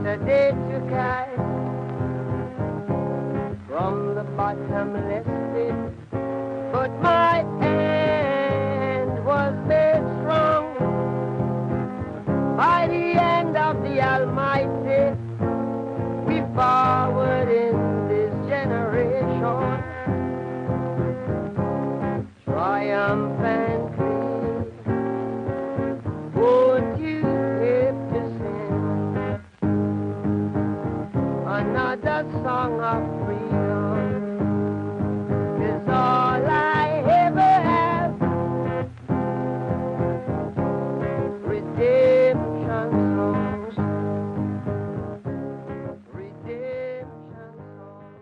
yesterday took I from the bottomless pit, but my hand was made strong by the hand of the Almighty. We forward in this generation, triumphantly. Won't you help to sing another song of freedom? 'Cause all I ever have, redemption songs, redemption songs.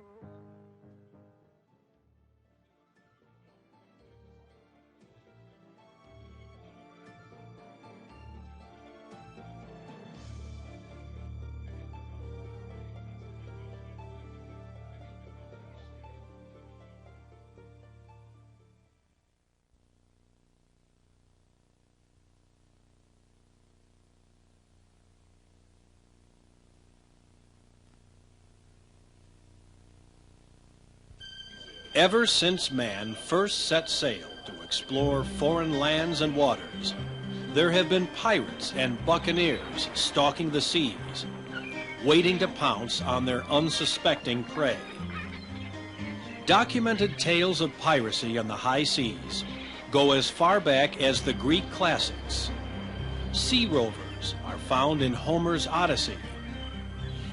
Ever since man first set sail to explore foreign lands and waters, there have been pirates and buccaneers stalking the seas, waiting to pounce on their unsuspecting prey. Documented tales of piracy on the high seas go as far back as the Greek classics. Sea rovers are found in Homer's Odyssey,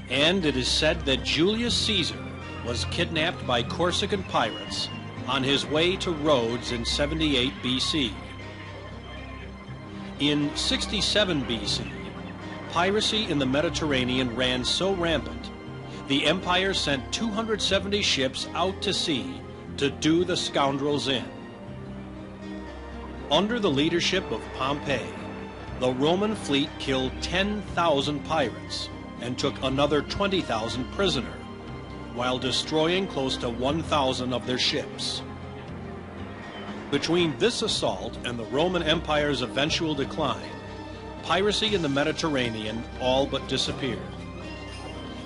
and it is said that Julius Caesar was kidnapped by Corsican pirates on his way to Rhodes in 78 BC. In 67 BC, piracy in the Mediterranean ran so rampant, the empire sent 270 ships out to sea to do the scoundrels in. Under the leadership of Pompey, the Roman fleet killed 10,000 pirates and took another 20,000 prisoners, while destroying close to 1,000 of their ships. Between this assault and the Roman Empire's eventual decline, piracy in the Mediterranean all but disappeared,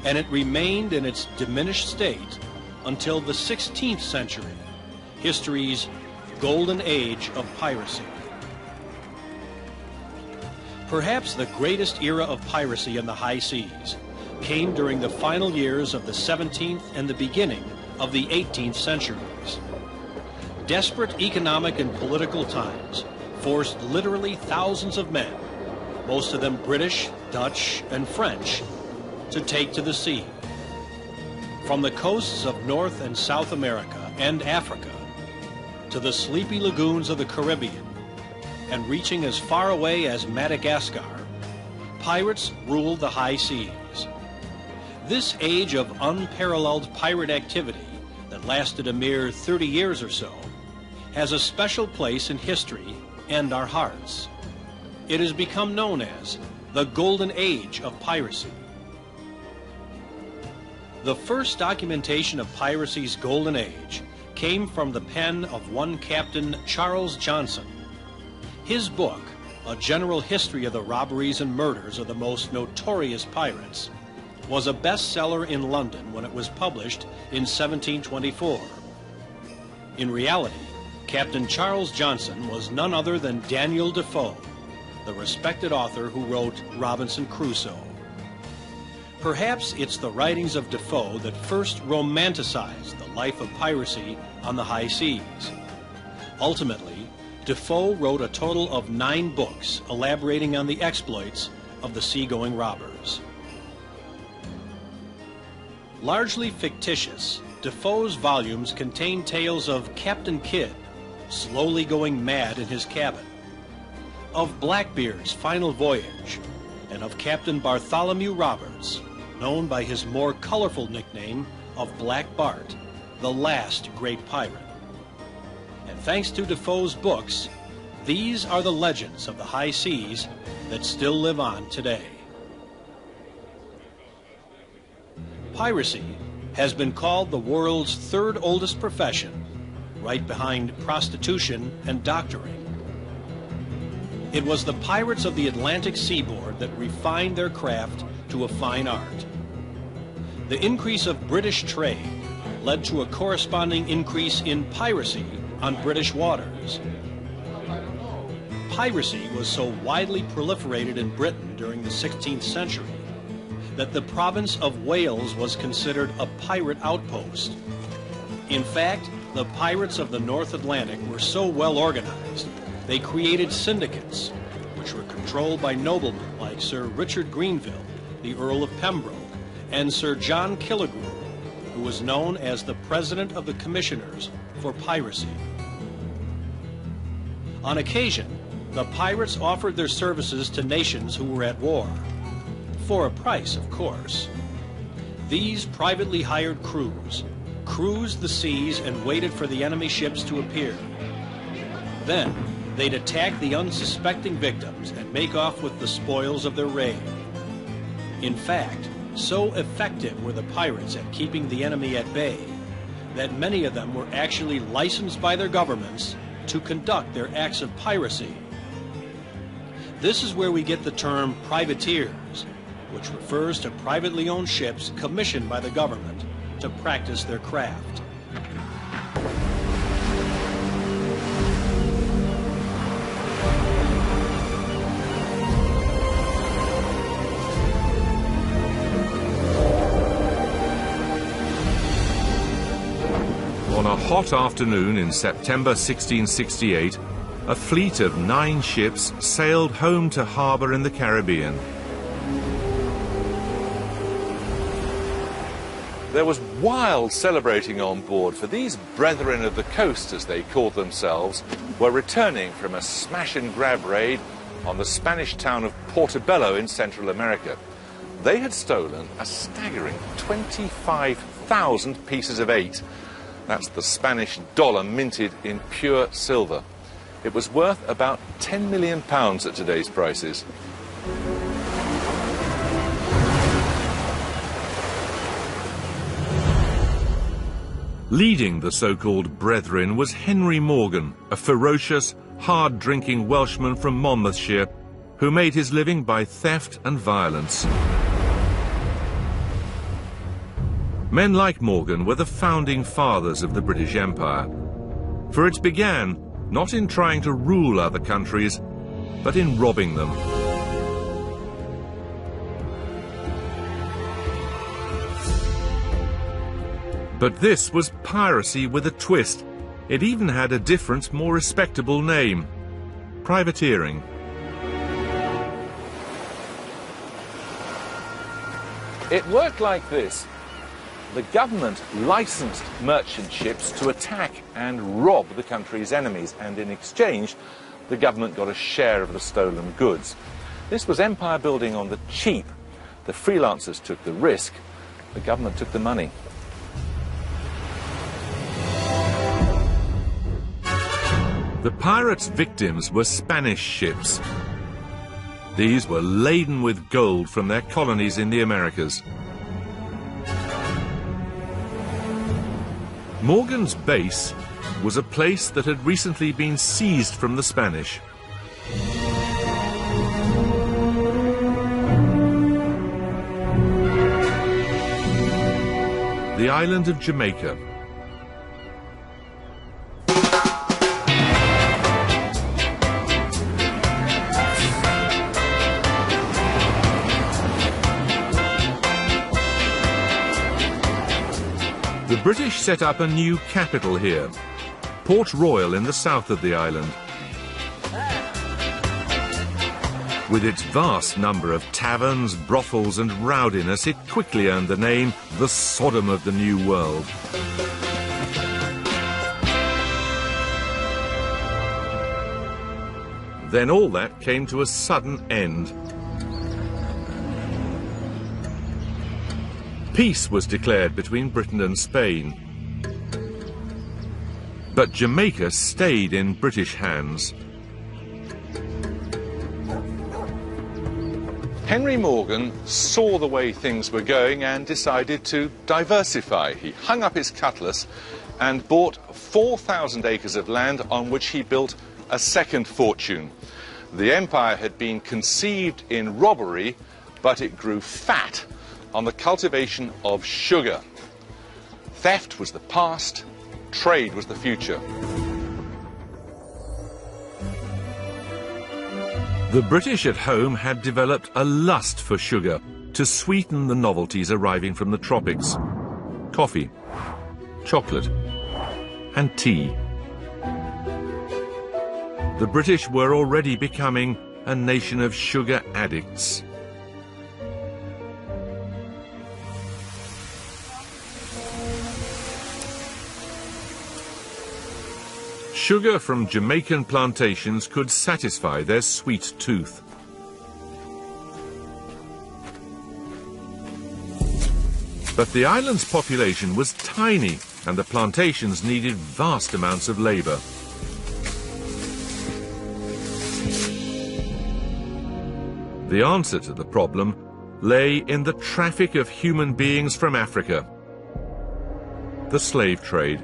and it remained in its diminished state until the 16th century, history's golden age of piracy. Perhaps the greatest era of piracy in the high seas came during the final years of the 17th and the beginning of the 18th centuries. Desperate economic and political times forced literally thousands of men, most of them British, Dutch, and French, to take to the sea. From the coasts of North and South America and Africa to the sleepy lagoons of the Caribbean and reaching as far away as Madagascar, pirates ruled the high seas. This age of unparalleled pirate activity that lasted a mere 30 years or so has a special place in history and our hearts. It has become known as the Golden Age of piracy. The first documentation of piracy's golden age came from the pen of one Captain Charles Johnson. His book, A General History of the Robberies and Murders of the Most Notorious Pirates, was a bestseller in London when it was published in 1724. In reality, Captain Charles Johnson was none other than Daniel Defoe, the respected author who wrote Robinson Crusoe. Perhaps it's the writings of Defoe that first romanticized the life of piracy on the high seas. Ultimately, Defoe wrote a total of 9 books elaborating on the exploits of the seagoing robbers. Largely fictitious, Defoe's volumes contain tales of Captain Kidd, slowly going mad in his cabin, of Blackbeard's final voyage, and of Captain Bartholomew Roberts, known by his more colorful nickname of Black Bart, the last great pirate. And thanks to Defoe's books, these are the legends of the high seas that still live on today. Piracy has been called the world's third oldest profession, right behind prostitution and doctoring. It was the pirates of the Atlantic seaboard that refined their craft to a fine art. The increase of British trade led to a corresponding increase in piracy on British waters. Piracy was so widely proliferated in Britain during the 16th century that the province of Wales was considered a pirate outpost. In fact, the pirates of the North Atlantic were so well organized, they created syndicates, which were controlled by noblemen like Sir Richard Greenville, the Earl of Pembroke, and Sir John Killigrew, who was known as the President of the Commissioners for Piracy. On occasion, the pirates offered their services to nations who were at war, for a price, of course. These privately hired crews cruised the seas and waited for the enemy ships to appear. Then, they'd attack the unsuspecting victims and make off with the spoils of their raid. In fact, so effective were the pirates at keeping the enemy at bay that many of them were actually licensed by their governments to conduct their acts of piracy. This is where we get the term privateers, which refers to privately owned ships commissioned by the government to practice their craft. On a hot afternoon in September 1668, a fleet of 9 ships sailed home to harbour in the Caribbean. There was wild celebrating on board, for these brethren of the coast, as they called themselves, were returning from a smash-and-grab raid on the Spanish town of Portobello in Central America. They had stolen a staggering 25,000 pieces of 8. That's the Spanish dollar minted in pure silver. It was worth about £10 million at today's prices. Leading the so-called Brethren was Henry Morgan, a ferocious, hard-drinking Welshman from Monmouthshire, who made his living by theft and violence. Men like Morgan were the founding fathers of the British Empire, for it began not in trying to rule other countries, but in robbing them. But this was piracy with a twist. It even had a different, more respectable name: privateering. It worked like this. The government licensed merchant ships to attack and rob the country's enemies, and in exchange, the government got a share of the stolen goods. This was empire building on the cheap. The freelancers took the risk, the government took the money. The pirates' victims were Spanish ships. These were laden with gold from their colonies in the Americas. Morgan's base was a place that had recently been seized from the Spanish. The island of Jamaica. The British set up a new capital here, Port Royal in the south of the island. With its vast number of taverns, brothels and rowdiness, it quickly earned the name the Sodom of the New World. Then all that came to a sudden end. Peace was declared between Britain and Spain. But Jamaica stayed in British hands. Henry Morgan saw the way things were going and decided to diversify. He hung up his cutlass and bought 4,000 acres of land on which he built a second fortune. The empire had been conceived in robbery, but it grew fat on the cultivation of sugar. Theft was the past, trade was the future. The British at home had developed a lust for sugar to sweeten the novelties arriving from the tropics. Coffee, chocolate, and tea. The British were already becoming a nation of sugar addicts. Sugar from Jamaican plantations could satisfy their sweet tooth. But the island's population was tiny, and the plantations needed vast amounts of labour. The answer to the problem lay in the traffic of human beings from Africa, the slave trade.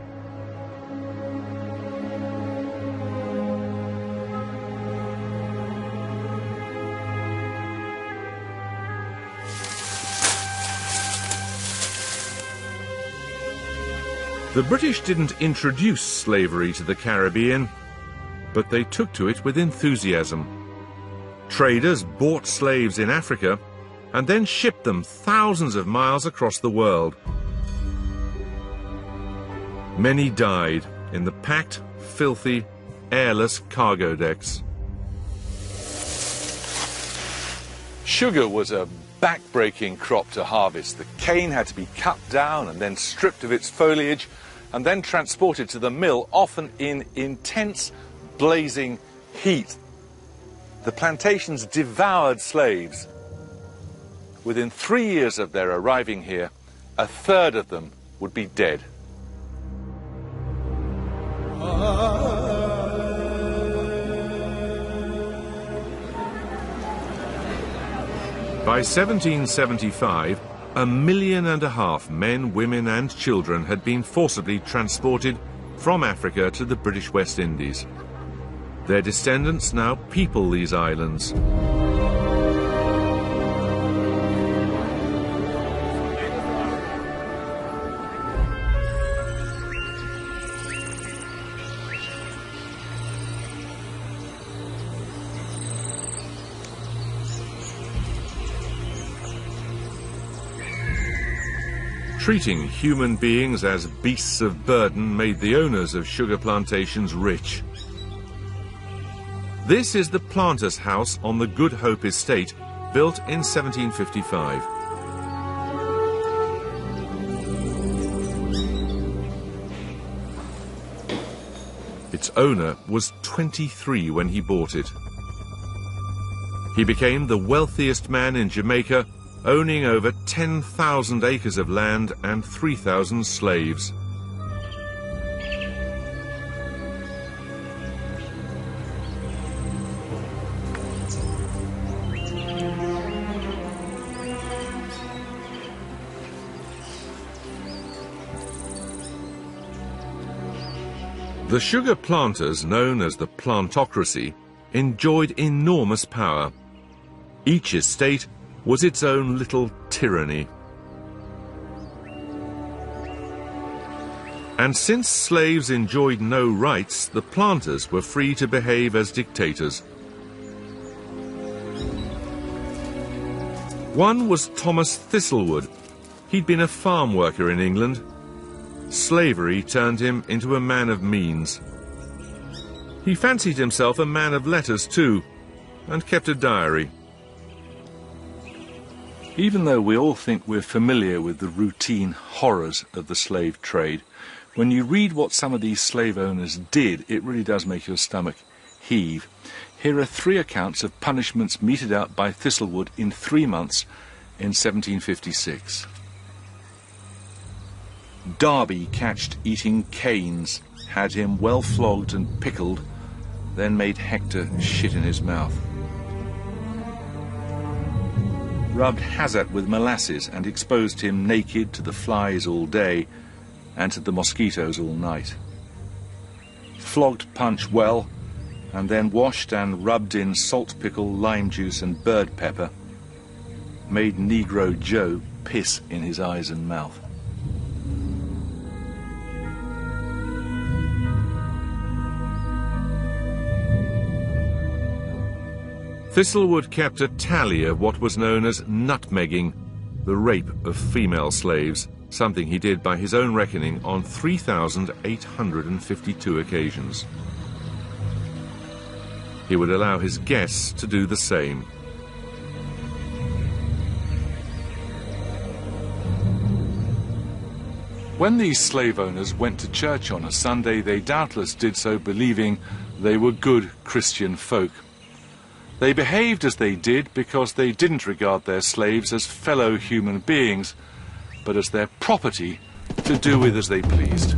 The British didn't introduce slavery to the Caribbean, but they took to it with enthusiasm. Traders bought slaves in Africa and then shipped them thousands of miles across the world. Many died in the packed, filthy, airless cargo decks. Sugar was a back-breaking crop to harvest. The cane had to be cut down and then stripped of its foliage and then transported to the mill, often in intense, blazing heat. The plantations devoured slaves. Within 3 years of their arriving here, a third of them would be dead. By 1775, 1.5 million men, women and children had been forcibly transported from Africa to the British West Indies. Their descendants now people these islands. Treating human beings as beasts of burden made the owners of sugar plantations rich. This is the planter's house on the Good Hope estate, built in 1755. Its owner was 23 when he bought it. He became the wealthiest man in Jamaica, owning over 10,000 acres of land and 3,000 slaves. The sugar planters, known as the plantocracy, enjoyed enormous power. Each estate was its own little tyranny. And since slaves enjoyed no rights, the planters were free to behave as dictators. One was Thomas Thistlewood. He'd been a farm worker in England. Slavery turned him into a man of means. He fancied himself a man of letters too, and kept a diary. Even though we all think we're familiar with the routine horrors of the slave trade, when you read what some of these slave owners did, it really does make your stomach heave. Here are 3 accounts of punishments meted out by Thistlewood in 3 months in 1756. Darby catched eating canes, had him well flogged and pickled, then made Hector shit in his mouth. Rubbed Hazard with molasses and exposed him naked to the flies all day and to the mosquitoes all night. Flogged Punch well, and then washed and rubbed in salt pickle, lime juice and bird pepper. made Negro Joe piss in his eyes and mouth. Thistlewood kept a tally of what was known as nutmegging, the rape of female slaves, something he did by his own reckoning on 3,852 occasions. He would allow his guests to do the same. When these slave owners went to church on a Sunday, they doubtless did so believing they were good Christian folk. They behaved as they did because they didn't regard their slaves as fellow human beings, but as their property to do with as they pleased.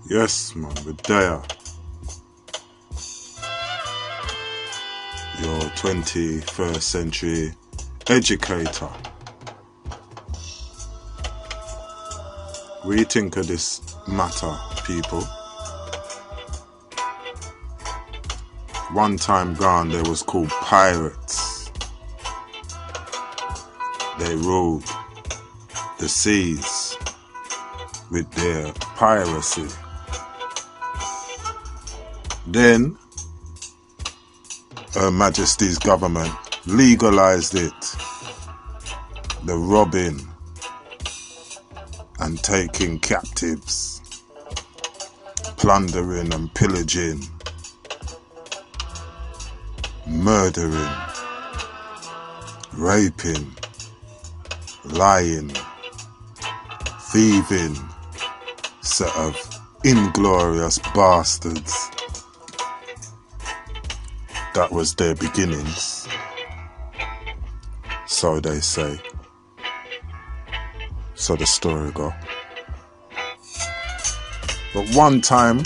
Yes, man, we're there. Your 21st century educator. What do you think of this matter, people? One time gone, they was called pirates. They ruled the seas with their piracy. Then, Her Majesty's government legalized it. The robbing and taking captives, plundering and pillaging, murdering, raping, lying, thieving, set of inglorious bastards. That was their beginnings, so they say. So the story go. But one time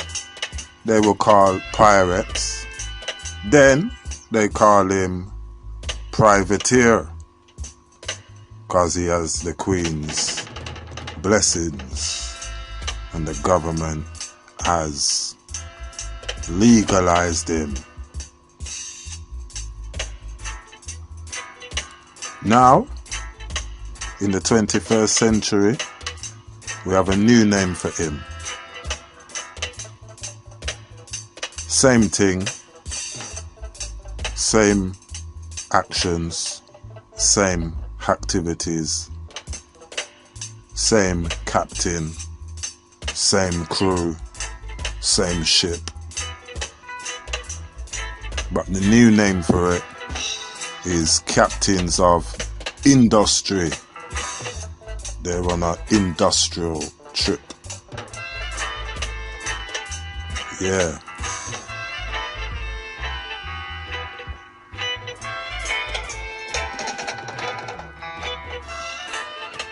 they were called pirates, then they call him privateer, cause he has the Queen's blessings and the government has legalized him. Now, in the 21st century, we have a new name for him. Same thing, same actions, same activities, same captain, same crew, same ship. But the new name for it is Captains of Industry. They're on an industrial trip. Yeah.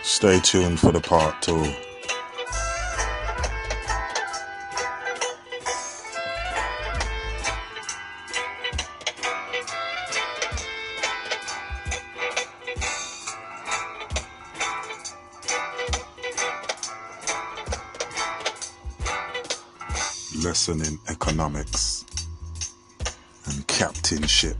Stay tuned for the part 2. Lesson in economics and captainship.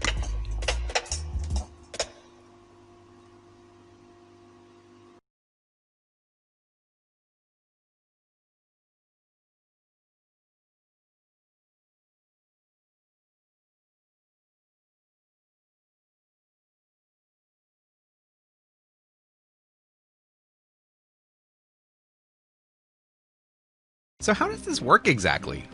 So how does this work exactly?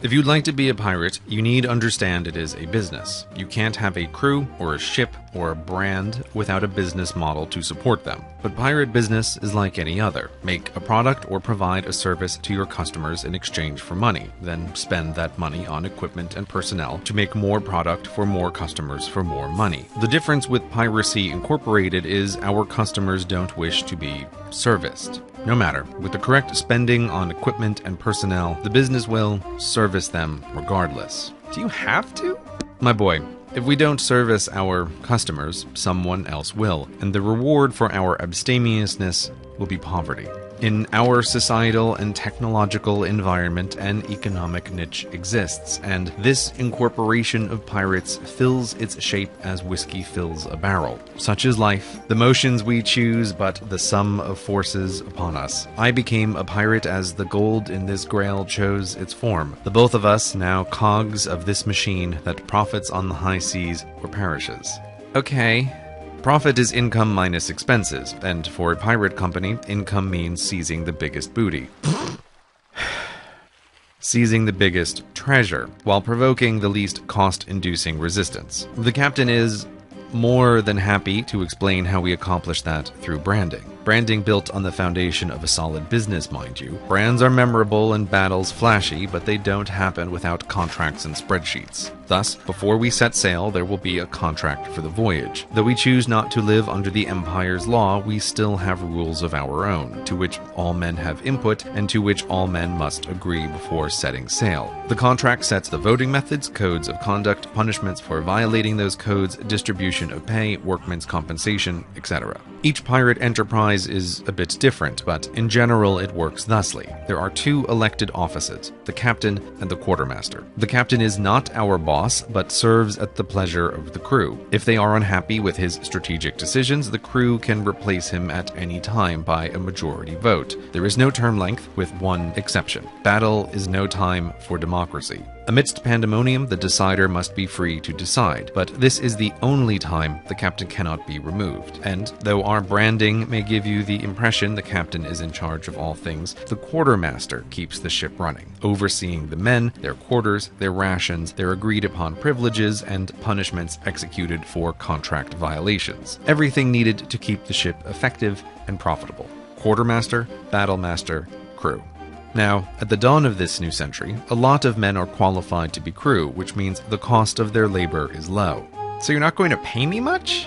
If you'd like to be a pirate, you need to understand it is a business. You can't have a crew or a ship or a brand without a business model to support them. But pirate business is like any other. Make a product or provide a service to your customers in exchange for money, then spend that money on equipment and personnel to make more product for more customers for more money. The difference with Piracy Incorporated is our customers don't wish to be serviced. No matter, with the correct spending on equipment and personnel, the business will service them regardless. Do you have to? My boy, if we don't service our customers, someone else will, and the reward for our abstemiousness will be poverty. In our societal and technological environment, an economic niche exists, and this incorporation of pirates fills its shape as whiskey fills a barrel. Such is life, the motions we choose but the sum of forces upon us. I became a pirate as the gold in this grail chose its form. The both of us now cogs of this machine that profits on the high seas or perishes. Okay. Profit is income minus expenses, and for a pirate company, income means seizing the biggest booty. Seizing the biggest treasure, while provoking the least cost-inducing resistance. The captain is more than happy to explain how we accomplish that through branding. Branding built on the foundation of a solid business, mind you. Brands are memorable and battles flashy, but they don't happen without contracts and spreadsheets. Thus, before we set sail, there will be a contract for the voyage. Though we choose not to live under the Empire's law, we still have rules of our own, to which all men have input, and to which all men must agree before setting sail. The contract sets the voting methods, codes of conduct, punishments for violating those codes, distribution of pay, workmen's compensation, etc. Each pirate enterprise is a bit different, but in general it works thusly. There are two elected offices, the captain and the quartermaster. The captain is not our boss, but serves at the pleasure of the crew. If they are unhappy with his strategic decisions, the crew can replace him at any time by a majority vote. There is no term length, with one exception. Battle is no time for democracy. Amidst pandemonium, the decider must be free to decide, but this is the only time the captain cannot be removed. And though our branding may give you the impression the captain is in charge of all things, the quartermaster keeps the ship running, overseeing the men, their quarters, their rations, their agreed-upon privileges, and punishments executed for contract violations. Everything needed to keep the ship effective and profitable. Quartermaster, battlemaster, crew. Now, at the dawn of this new century, a lot of men are qualified to be crew, which means the cost of their labor is low. So you're not going to pay me much?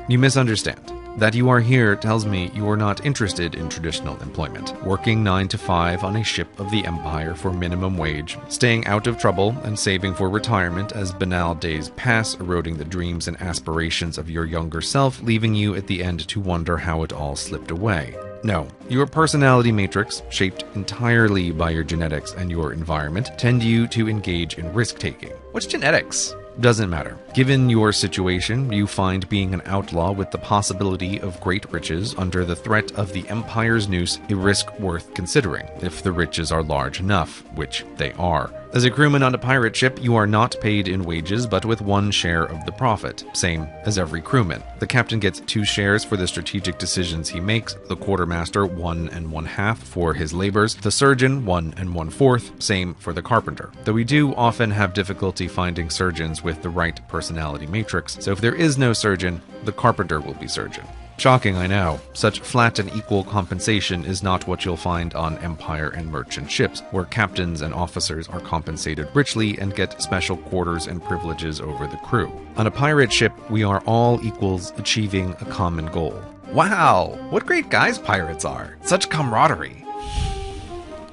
You misunderstand. That you are here tells me you are not interested in traditional employment, working 9 to 5 on a ship of the Empire for minimum wage, staying out of trouble and saving for retirement as banal days pass, eroding the dreams and aspirations of your younger self, leaving you at the end to wonder how it all slipped away. No, your personality matrix, shaped entirely by your genetics and your environment, tend you to engage in risk-taking. What's genetics? Doesn't matter. Given your situation, you find being an outlaw with the possibility of great riches under the threat of the Empire's noose a risk worth considering, if the riches are large enough, which they are. As a crewman on a pirate ship, you are not paid in wages, but with 1 share of the profit, same as every crewman. The captain gets 2 shares for the strategic decisions he makes, the quartermaster 1 1/2 for his labors, the surgeon 1 1/4, same for the carpenter. Though we do often have difficulty finding surgeons with the right personality matrix, so if there is no surgeon, the carpenter will be surgeon. Shocking, I know. Such flat and equal compensation is not what you'll find on Empire and merchant ships, where captains and officers are compensated richly and get special quarters and privileges over the crew. On a pirate ship, we are all equals achieving a common goal. Wow, what great guys pirates are! Such camaraderie!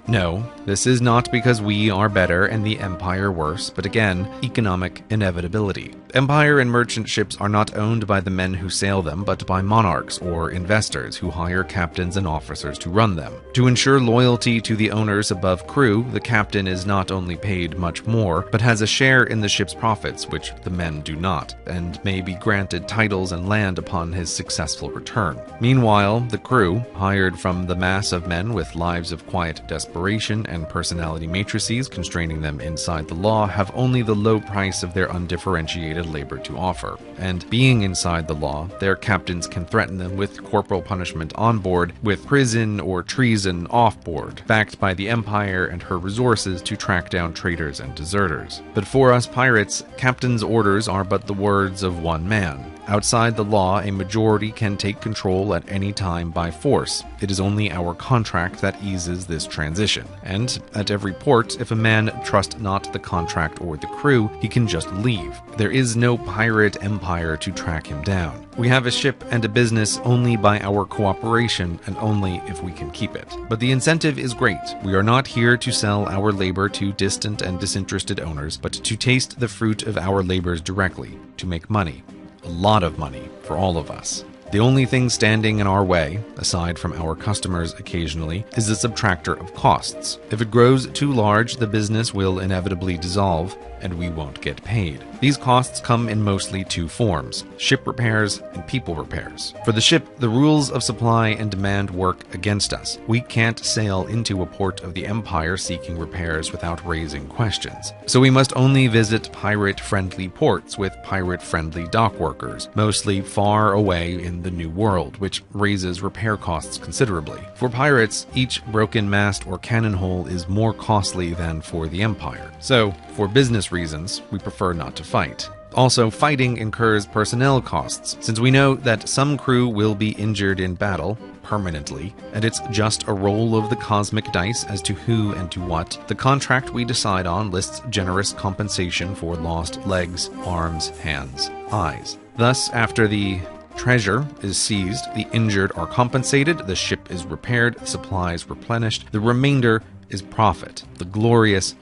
No, this is not because we are better and the Empire worse, but again, economic inevitability. Empire and merchant ships are not owned by the men who sail them, but by monarchs or investors who hire captains and officers to run them. To ensure loyalty to the owners above crew, the captain is not only paid much more, but has a share in the ship's profits, which the men do not, and may be granted titles and land upon his successful return. Meanwhile, the crew, hired from the mass of men with lives of quiet desperation and personality matrices constraining them inside the law, have only the low price of their undifferentiated labor to offer. And being inside the law, their captains can threaten them with corporal punishment on board, with prison or treason off board, backed by the Empire and her resources to track down traitors and deserters. But for us pirates, captain's orders are but the words of one man. Outside the law, a majority can take control at any time by force. It is only our contract that eases this transition. And at every port, if a man trust not the contract or the crew, he can just leave. There is no pirate empire to track him down. We have a ship and a business only by our cooperation and only if we can keep it. But the incentive is great. We are not here to sell our labor to distant and disinterested owners, but to taste the fruit of our labors directly, to make money. A lot of money for all of us. The only thing standing in our way, aside from our customers occasionally, is a subtractor of costs. If it grows too large, the business will inevitably dissolve, and we won't get paid. These costs come in mostly 2 forms: ship repairs and people repairs. For the ship, the rules of supply and demand work against us. We can't sail into a port of the Empire seeking repairs without raising questions. So we must only visit pirate-friendly ports with pirate-friendly dock workers, mostly far away in the New World, which raises repair costs considerably. For pirates, each broken mast or cannon hole is more costly than for the Empire. So, for business reasons, we prefer not to fight. Also, fighting incurs personnel costs, since we know that some crew will be injured in battle, permanently, and it's just a roll of the cosmic dice as to who and to what. The contract we decide on lists generous compensation for lost legs, arms, hands, eyes. Thus, after the treasure is seized, the injured are compensated, the ship is repaired, supplies replenished, the remainder is profit, the glorious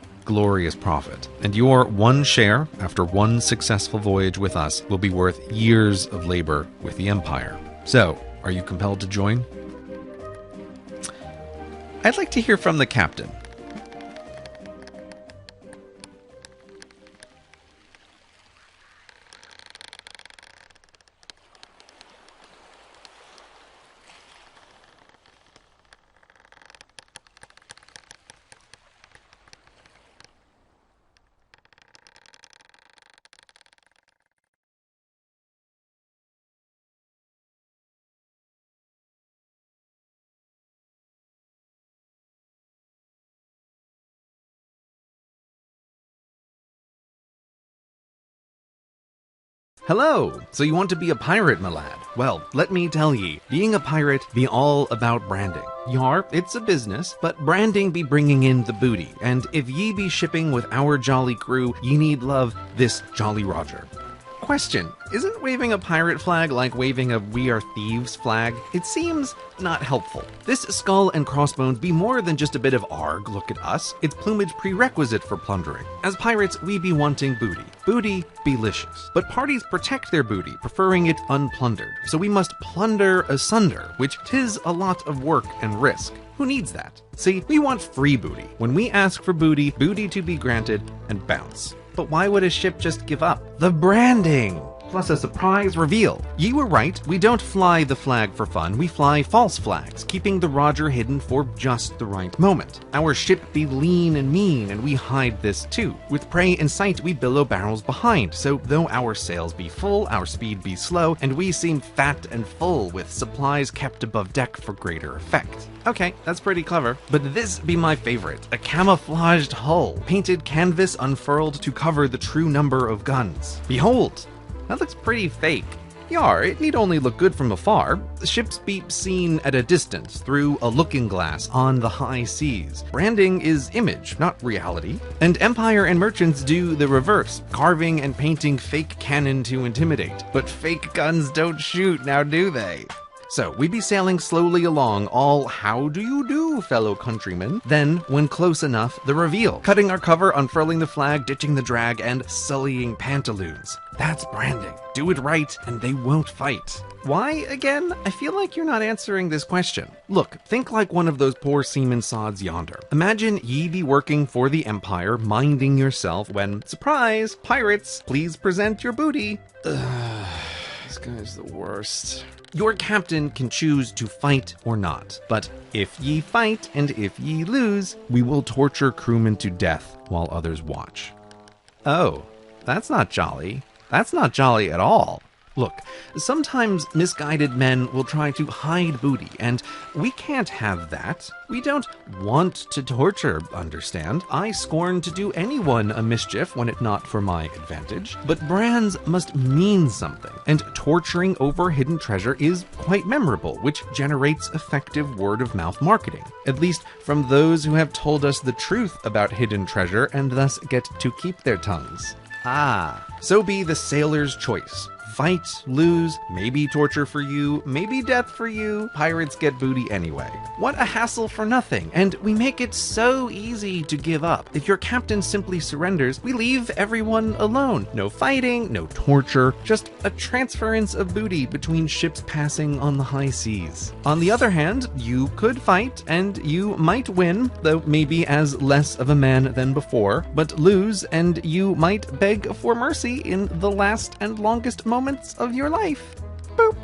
profit. And your 1 share, after 1 successful voyage with us, will be worth years of labor with the Empire. So, are you compelled to join? I'd like to hear from the captain. Hello! So you want to be a pirate, my lad? Well, let me tell ye, being a pirate be all about branding. Yar, it's a business, but branding be bringing in the booty. And if ye be shipping with our jolly crew, ye need love this Jolly Roger. Question, isn't waving a pirate flag like waving a We Are Thieves flag? It seems not helpful. This skull and crossbones be more than just a bit of arg, look at us. It's plumage prerequisite for plundering. As pirates, we be wanting booty. Booty be-licious. But parties protect their booty, preferring it unplundered. So we must plunder asunder, which 'tis a lot of work and risk. Who needs that? See, we want free booty. When we ask for booty, booty to be granted, and bounce. But why would a ship just give up? The branding! Plus a surprise reveal. Ye were right, we don't fly the flag for fun, we fly false flags, keeping the Roger hidden for just the right moment. Our ship be lean and mean, and we hide this too. With prey in sight, we billow barrels behind, so though our sails be full, our speed be slow, and we seem fat and full, with supplies kept above deck for greater effect. Okay, that's pretty clever. But this be my favorite, a camouflaged hull, painted canvas unfurled to cover the true number of guns. Behold! That looks pretty fake. Yar, it need only look good from afar. The ships be seen at a distance, through a looking glass, on the high seas. Branding is image, not reality. And Empire and merchants do the reverse, carving and painting fake cannon to intimidate. But fake guns don't shoot, now do they? So, we be sailing slowly along, all how do you do, fellow countrymen? Then, when close enough, the reveal. Cutting our cover, unfurling the flag, ditching the drag, and sullying pantaloons. That's branding. Do it right, and they won't fight. Why, again? I feel like you're not answering this question. Look, think like one of those poor seaman sods yonder. Imagine ye be working for the Empire, minding yourself, when, surprise, pirates, please present your booty. This guy's the worst. Your captain can choose to fight or not, but if ye fight and if ye lose, we will torture crewmen to death while others watch. Oh, that's not jolly. That's not jolly at all. Look, sometimes misguided men will try to hide booty, and we can't have that. We don't want to torture, understand? I scorn to do anyone a mischief when it not for my advantage. But brands must mean something, and torturing over hidden treasure is quite memorable, which generates effective word-of-mouth marketing. At least from those who have told us the truth about hidden treasure and thus get to keep their tongues. Ah, so be the sailor's choice. Fight, lose, maybe torture for you, maybe death for you, pirates get booty anyway. What a hassle for nothing, and we make it so easy to give up. If your captain simply surrenders, we leave everyone alone. No fighting, no torture, just a transference of booty between ships passing on the high seas. On the other hand, you could fight, and you might win, though maybe as less of a man than before, but lose, and you might beg for mercy in the last and longest moments of your life. Boop.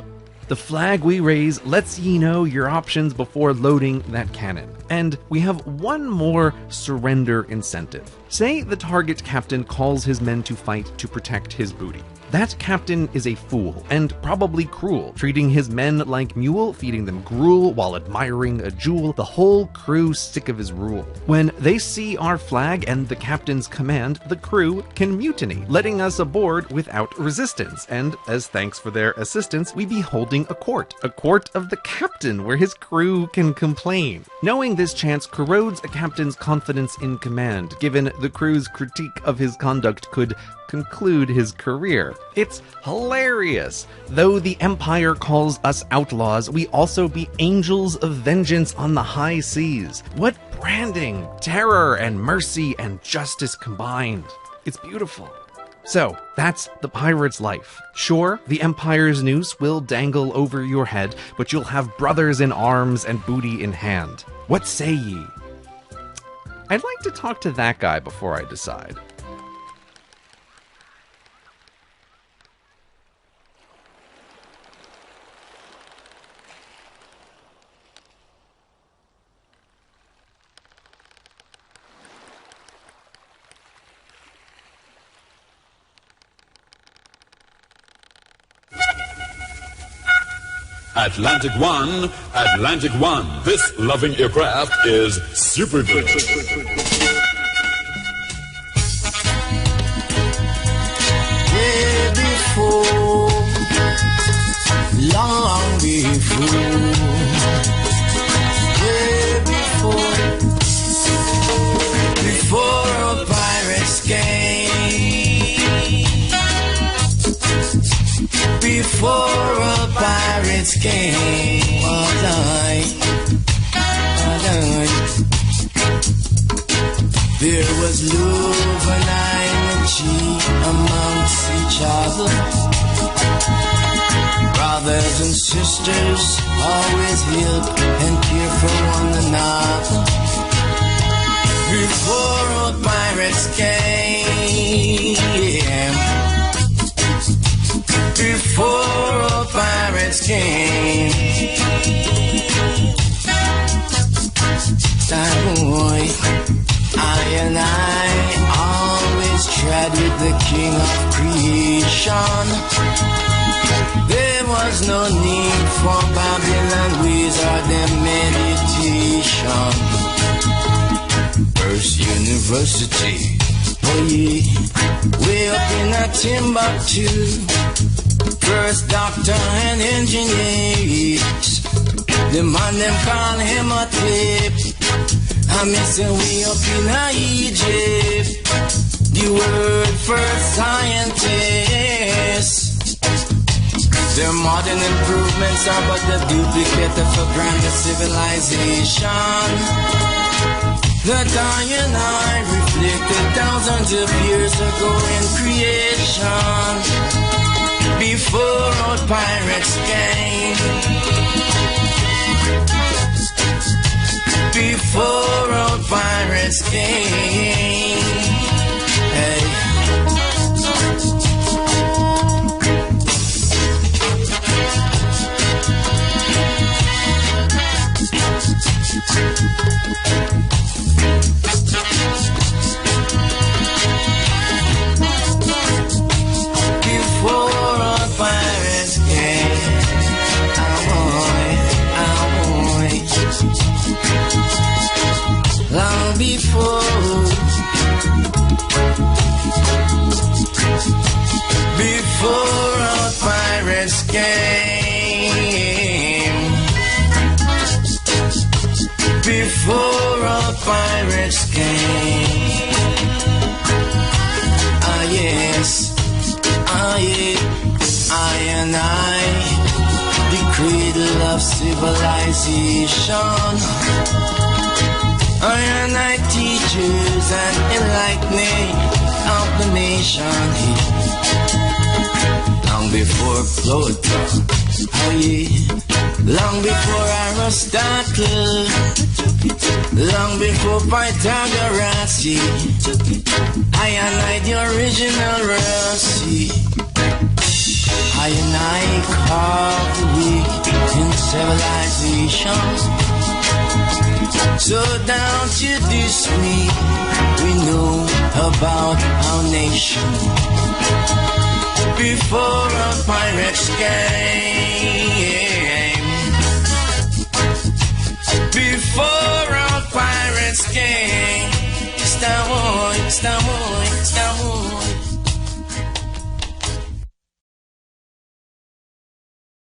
The flag we raise lets ye know your options before loading that cannon. And we have one more surrender incentive. Say the target captain calls his men to fight to protect his booty. That captain is a fool, and probably cruel, treating his men like mule, feeding them gruel while admiring a jewel, the whole crew sick of his rule. When they see our flag and the captain's command, the crew can mutiny, letting us aboard without resistance, and as thanks for their assistance, we be holding a court of the captain where his crew can complain. Knowing this chance corrodes a captain's confidence in command, given the crew's critique of his conduct could conclude his career. It's hilarious. Though the Empire calls us outlaws, we also be angels of vengeance on the high seas. What branding, terror, and mercy and justice combined. It's beautiful. So, that's the pirate's life. Sure, the Empire's noose will dangle over your head, but you'll have brothers in arms and booty in hand. What say ye? I'd like to talk to that guy before I decide. Atlantic One. This loving aircraft is super good. Way before, long before, way before a pirate's game, before a pirate's game, there was love and amity amongst each other. Brothers and sisters always help and care for one another. Before a pirate's game, pirates came. That boy, I and I always tread with the king of creation. There was no need for Babylon ways or their meditation. First university, oh yeah, way up in a Timbuktu. First doctor and engineers, the man them call him a tip. I miss him way up in a Egypt. The word first scientist. Their modern improvements are but the duplicate of a grander civilization that I and I reflected thousands of years ago in creation, before old pirates came, before old pirates came. Hey. Long before our pirates came, before our pirates came. Ah yes, ah yeah, I and I, the cradle of civilization. I and I teachers and enlightening of the nation. Long before Plato, oh yeah, long before Aristotle, long before Pythagoras, I and I the original Rossi. I and I carved the weak in civilization. So down to this week, we know about our nation. Before our pirates came, before our pirates came, Stamoy, Stamoy.